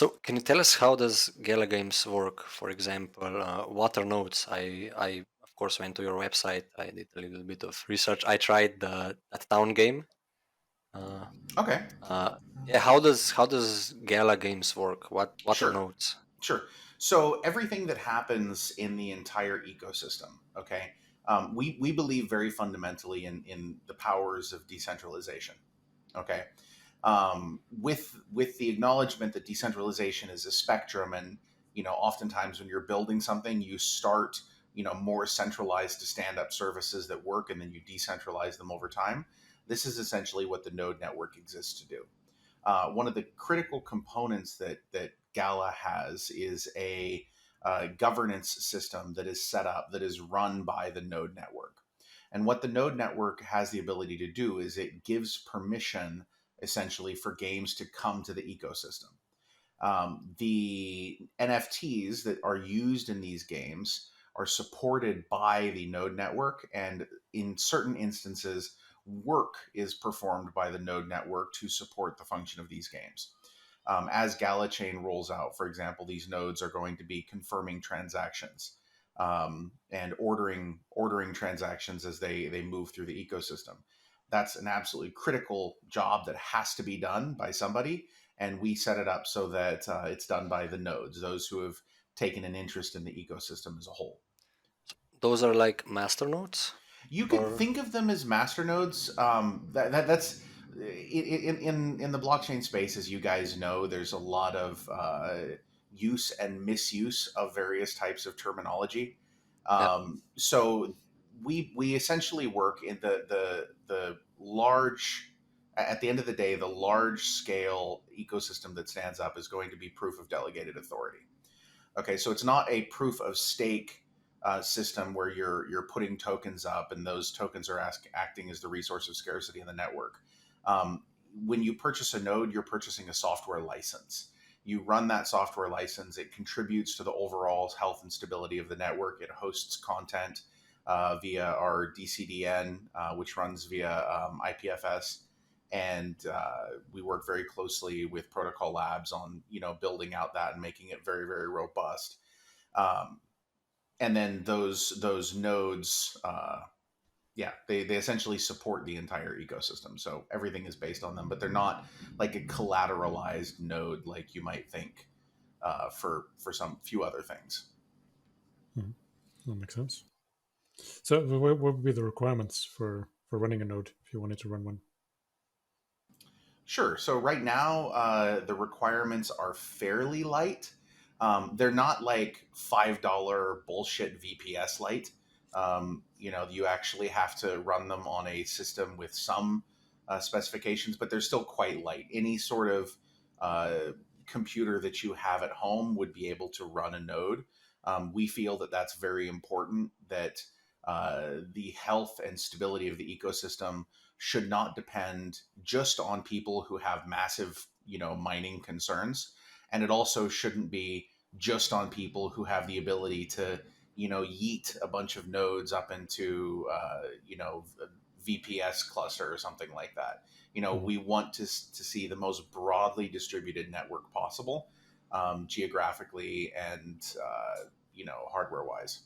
So can you tell us how does Gala games work? For example, what are nodes? I of course went to your website. I did a little bit of research. I tried that town game. Uh, Okay, yeah, how does Gala games work? What are sure, nodes? sure. So everything that happens in the entire ecosystem, okay, we believe very fundamentally in the powers of decentralization. Okay, with the acknowledgement that decentralization is a spectrum, and oftentimes when you're building something, you start more centralized to stand up services that work, and then you decentralize them over time. This is essentially what the node network exists to do. One of the critical components that Gala has is a governance system that is set up, that is run by the node network. And what the node network has the ability to do is it gives permission essentially for games to come to the ecosystem. The NFTs that are used in these games are supported by the node network, and in certain instances, work is performed by the node network to support the function of these games. As Gala Chain rolls out, for example, these nodes are going to be confirming transactions and ordering transactions as they move through the ecosystem. That's an absolutely critical job that has to be done by somebody, and we set it up so that it's done by the nodes, those who have taken an interest in the ecosystem as a whole. Those are like master nodes, You could or think of them as master nodes. That's in the blockchain space, as you guys know. There's a lot of use and misuse of various types of terminology. yeah. So we essentially work in the large. At the end of the day, the large scale ecosystem that stands up is going to be proof of delegated authority. Okay, so it's not a proof of stake system where you're putting tokens up and those tokens are acting as the resource of scarcity in the network. When you purchase a node, you're purchasing a software license. You run that software license, it contributes to the overall health and stability of the network. It hosts content via our DCDN, which runs via IPFS, and we work very closely with Protocol Labs on building out that and making it very, very robust. Um, and then those nodes, yeah, they essentially support the entire ecosystem. So everything is based on them, but they're not like a collateralized node like you might think for some few other things. Mhm. That makes sense. So, what would be the requirements for running a node if you wanted to run one? Sure. So right now, the requirements are fairly light. They're not like $5 bullshit VPS light. You actually have to run them on a system with some specifications, but they're still quite light. Any sort of computer that you have at home would be able to run a node. We feel that that's very important. That the health and stability of the ecosystem should not depend just on people who have massive, mining concerns. And it also shouldn't be just on people who have the ability to, yeet a bunch of nodes up into, a VPS cluster or something like that. Mhm. We want to see the most broadly distributed network possible, geographically and, hardware wise.